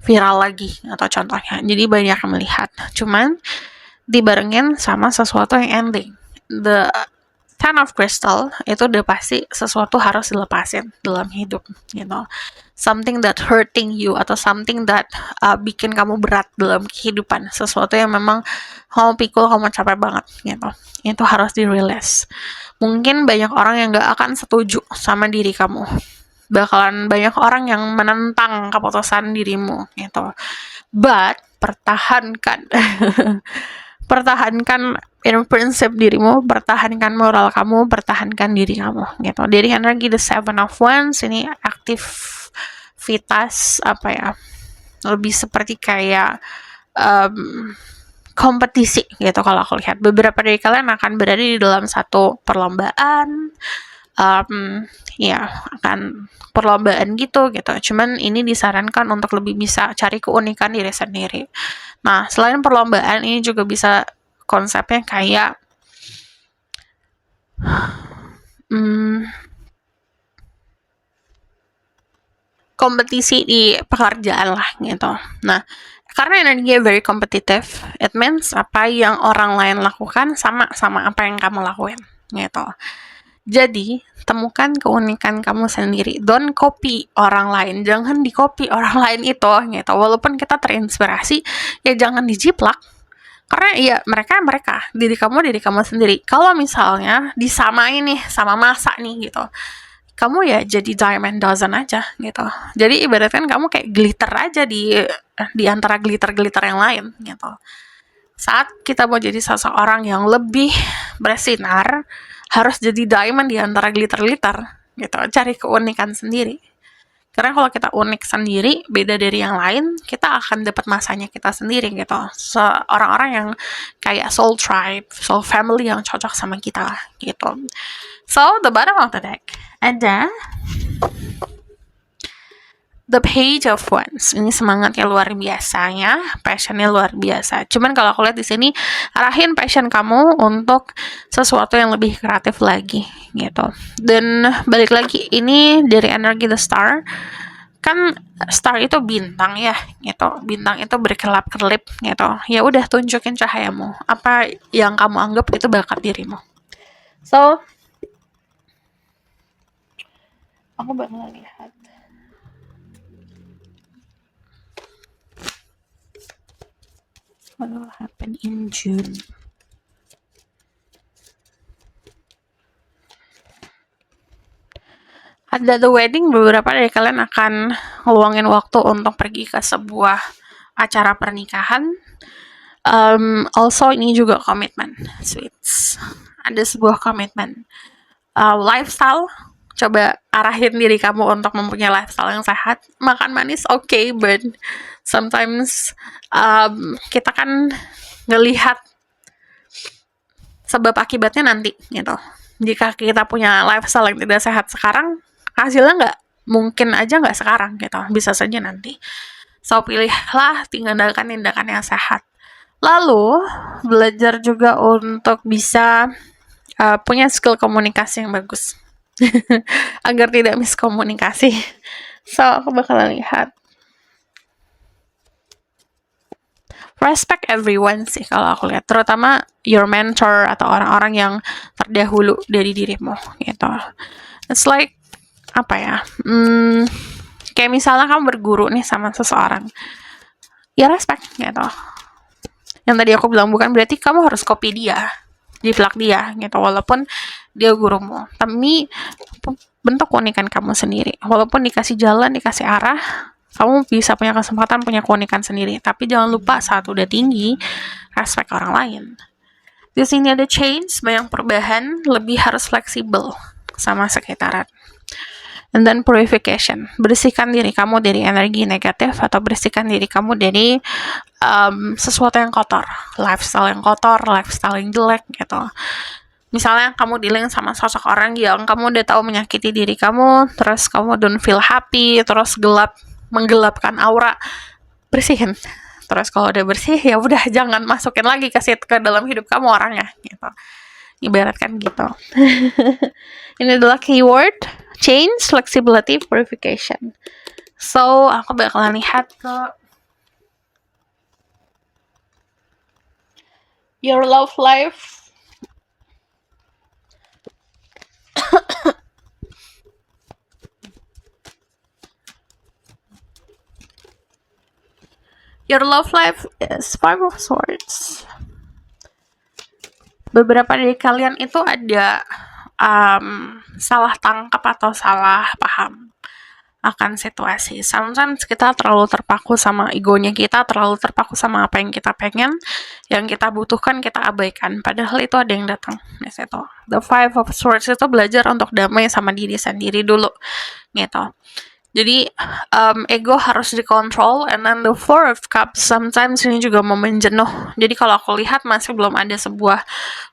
A: viral lagi atau contohnya. Jadi banyak yang melihat. Cuman dibarengin sama sesuatu yang ending. The Ten of Crystal itu udah pasti sesuatu harus dilepasin dalam hidup gitu. Something that hurting you atau something that bikin kamu berat dalam kehidupan, sesuatu yang memang kamu pikul, kamu capek banget gitu, itu harus dirilis. Mungkin banyak orang yang gak akan setuju sama diri kamu, bakalan banyak orang yang menentang keputusan dirimu gitu, but pertahankan pertahankan prinsip dirimu, pertahankan moral kamu, pertahankan diri kamu gitu. Dari energi the Seven of Wands ini aktivitas apa ya, lebih seperti kayak kompetisi gitu. Kalau aku lihat beberapa dari kalian akan berada di dalam satu perlombaan, ya akan perlombaan gitu. Cuman ini disarankan untuk lebih bisa cari keunikan diri sendiri. Nah, selain perlombaan, ini juga bisa konsepnya kayak kompetisi di pekerjaan lah gitu. Nah, karena energinya very competitive, it means apa yang orang lain lakukan sama apa yang kamu lakuin gitu. Jadi, temukan keunikan kamu sendiri. Don't copy orang lain. Jangan di-copy orang lain itu gitu. Walaupun kita terinspirasi, ya jangan dijiplak. Karena ya mereka diri kamu sendiri. Kalau misalnya disamain nih sama masa nih gitu, kamu ya jadi diamond dozen aja gitu. Jadi ibaratkan kamu kayak glitter aja di antara glitter yang lain gitu. Saat kita mau jadi seseorang yang lebih bersinar, harus jadi diamond di antara glitter gitu. Cari keunikan sendiri. Karena kalau kita unik sendiri, beda dari yang lain, kita akan dapat masanya kita sendiri gitu. Orang-orang yang kayak soul tribe, soul family yang cocok sama kita gitu. So, the bottom of the deck ada the Page of Wands. Ini semangatnya luar biasa ya, passionnya luar biasa. Cuman kalau aku lihat di sini, arahin passion kamu untuk sesuatu yang lebih kreatif lagi gitu. Dan balik lagi, ini dari energi the star. Kan star itu bintang ya gitu. Bintang itu berkelap-kelip gitu. Ya udah, tunjukin cahayamu. Apa yang kamu anggap itu bakat dirimu. So, aku bakal lihat what will happen in June. At the wedding, beberapa dari kalian akan ngeluangin waktu untuk pergi ke sebuah acara pernikahan. Also, ini juga komitmen, sweets. Ada sebuah komitmen. Lifestyle, coba arahin diri kamu untuk mempunyai lifestyle yang sehat. Makan manis okay, but sometimes kita kan ngelihat sebab akibatnya nanti gitu. Jika kita punya lifestyle yang tidak sehat sekarang, hasilnya mungkin aja nggak sekarang gitu, bisa saja nanti. So pilihlah tindakan-tindakan yang sehat. Lalu belajar juga untuk bisa punya skill komunikasi yang bagus agar tidak miskomunikasi. So aku bakalan lihat respect everyone sih kalau aku lihat, terutama your mentor atau orang-orang yang terdahulu dari dirimu gitu. It's like apa ya, kayak misalnya kamu berguru nih sama seseorang, ya respect gitu. Yang tadi aku bilang bukan berarti kamu harus copy dia, jiplak dia gitu, walaupun dia gurumu, tapi bentuk keunikan kamu sendiri. Walaupun dikasih jalan, dikasih arah, kamu bisa punya kesempatan punya keunikan sendiri. Tapi jangan lupa saat udah tinggi, respect orang lain. Di sini ada change, banyak perubahan, lebih harus fleksibel sama sekitaran. And then purification, bersihkan diri kamu dari energi negatif atau bersihkan diri kamu dari sesuatu yang kotor, lifestyle yang kotor, lifestyle yang jelek gitu. Misalnya kamu dealing sama sosok orang yang kamu udah tahu menyakiti diri kamu, terus kamu don't feel happy, terus menggelapkan aura, bersihin. Terus kalau udah bersih, ya udah jangan masukin lagi ke dalam hidup kamu orangnya gitu. Ibaratkan gitu. Ini adalah keyword change, flexibility, purification. So aku bakalan lihat ke your love life. Your love life is Five of Swords. Beberapa dari kalian itu ada salah tangkap atau salah paham akan situasi. Sometimes kita terlalu terpaku sama egonya kita, terlalu terpaku sama apa yang kita pengen, yang kita butuhkan kita abaikan. Padahal itu ada yang datang di situ. The Five of Swords itu belajar untuk damai sama diri sendiri dulu, gitu. Jadi ego harus dikontrol, and then the Four of Cups sometimes ini juga momen jenuh. Jadi kalau aku lihat masih belum ada sebuah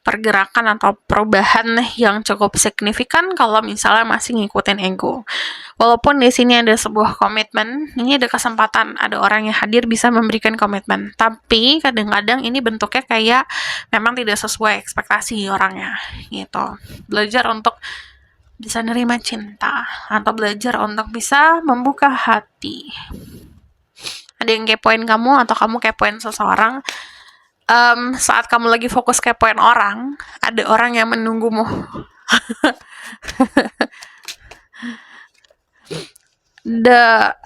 A: pergerakan atau perubahan yang cukup signifikan kalau misalnya masih ngikutin ego. Walaupun di sini ada sebuah komitmen, ini ada kesempatan ada orang yang hadir bisa memberikan komitmen. Tapi kadang-kadang ini bentuknya kayak memang tidak sesuai ekspektasi orangnya gitu. Belajar untuk bisa nerima cinta atau belajar untuk bisa membuka hati. Ada yang kepoin kamu atau kamu kepoin seseorang, saat kamu lagi fokus kepoin orang, ada orang yang menunggumu.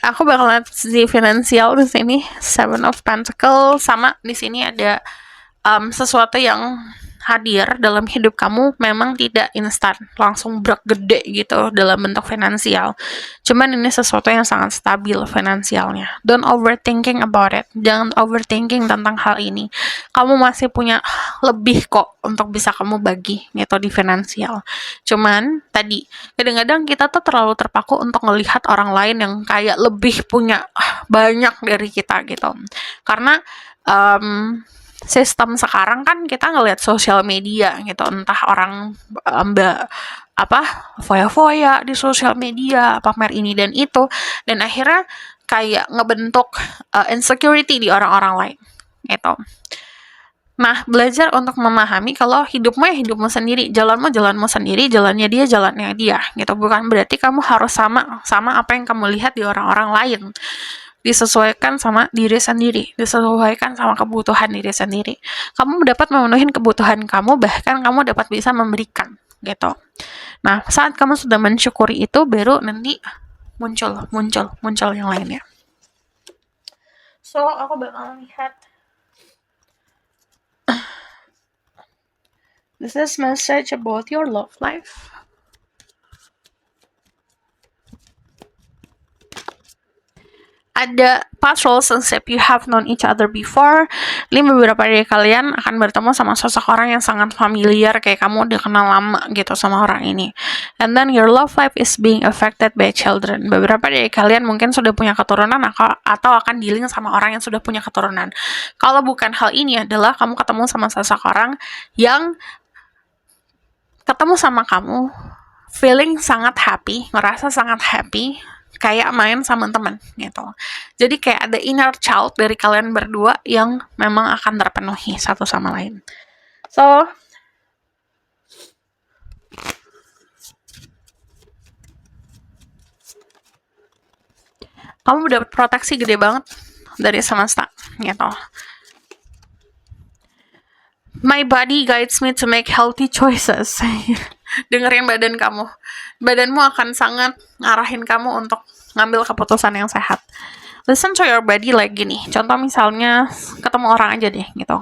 A: Aku bakal lihat di finansial di sini, Seven of Pentacles, sama di sini ada sesuatu yang hadir dalam hidup kamu memang tidak instan, langsung brak gede gitu dalam bentuk finansial. Cuman ini sesuatu yang sangat stabil finansialnya. Don't overthinking about it. Jangan overthinking tentang hal ini. Kamu masih punya lebih kok untuk bisa kamu bagi gitu di finansial. Cuman tadi kadang-kadang kita tuh terlalu terpaku untuk melihat orang lain yang kayak lebih punya banyak dari kita gitu. Karena sistem sekarang kan kita ngelihat sosial media gitu, entah orang foya-foya di sosial media, pamer ini dan itu, dan akhirnya kayak ngebentuk insecurity di orang-orang lain gitu. Nah, belajar untuk memahami kalau hidupmu ya hidupmu sendiri, jalanmu sendiri, jalannya dia gitu. Bukan berarti kamu harus sama apa yang kamu lihat di orang-orang lain. Disesuaikan sama diri sendiri, disesuaikan sama kebutuhan diri sendiri. Kamu dapat memenuhi kebutuhan kamu, bahkan kamu dapat bisa memberikan gitu. Nah, saat kamu sudah mensyukuri itu, baru nanti muncul yang lainnya. So, aku bakal lihat. This is message about your love life. ada past relationship you have known each other before. Ini beberapa dari kalian akan bertemu sama sosok orang yang sangat familiar, kayak kamu udah kenal lama gitu sama orang ini. And then your love life is being affected by children. Beberapa dari kalian mungkin sudah punya keturunan atau akan dealing sama orang yang sudah punya keturunan. Kalau bukan hal ini adalah kamu ketemu sama sosok orang yang ketemu sama kamu feeling sangat happy, ngerasa sangat happy, kayak main sama teman gitu. Jadi kayak ada inner child dari kalian berdua yang memang akan terpenuhi satu sama lain. So, kamu dapat proteksi gede banget dari semesta gitu. My body guides me to make healthy choices. Dengerin badan kamu. Badanmu akan sangat ngarahin kamu untuk ngambil keputusan yang sehat. Listen to your body like gini. Contoh misalnya ketemu orang aja deh gitu.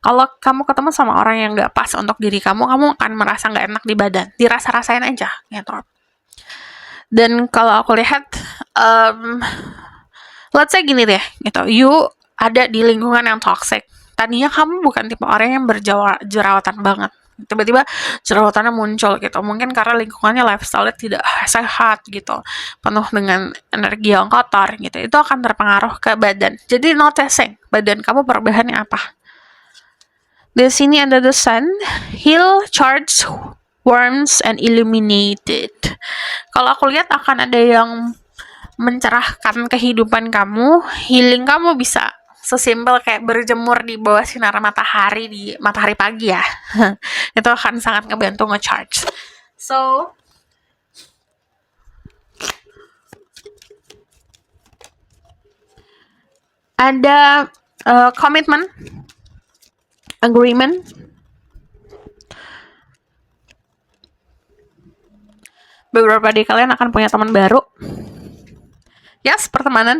A: Kalau kamu ketemu sama orang yang gak pas untuk diri kamu akan merasa gak enak di badan. Dirasa-rasain aja gitu. Dan kalau aku lihat, let's say gini deh gitu. You ada di lingkungan yang toxic. Tadinya kamu bukan tipe orang yang berjerawatan banget. Tiba-tiba jerawatannya muncul gitu. Mungkin karena lingkungannya lifestyle tidak sehat gitu. Penuh dengan energi yang kotor gitu. Itu akan terpengaruh ke badan. Jadi noticing badan kamu perubahannya apa. Di sini under the sun, heal, charge, warms, and illuminated. Kalau aku lihat akan ada yang mencerahkan kehidupan kamu. Healing kamu bisa sesimpel kayak berjemur di bawah sinar matahari di matahari pagi ya. Itu akan sangat ngebantu nge-charge. So, ada commitment, agreement, beberapa dari kalian akan punya teman baru. Yes, pertemanan.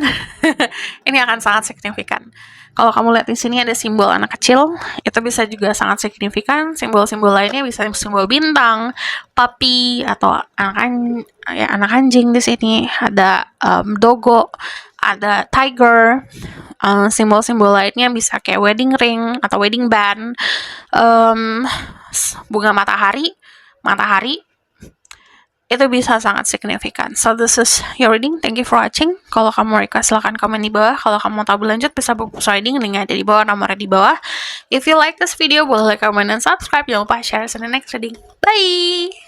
A: Ini akan sangat signifikan. Kalau kamu lihat di sini ada simbol anak kecil, itu bisa juga sangat signifikan. Simbol-simbol lainnya bisa simbol bintang, puppy, atau anak anjing di sini. Ada dogo, ada tiger. Simbol-simbol lainnya bisa kayak wedding ring atau wedding band, bunga matahari. Itu bisa sangat signifikan. So this is your reading. Thank you for watching. Kalau kamu request silahkan komen di bawah. Kalau kamu mau tahu lanjut bisa book reading, linknya ada di bawah, nomornya di bawah. If you like this video, boleh like, comment, dan subscribe. Jangan lupa share. See you in the next reading. Bye!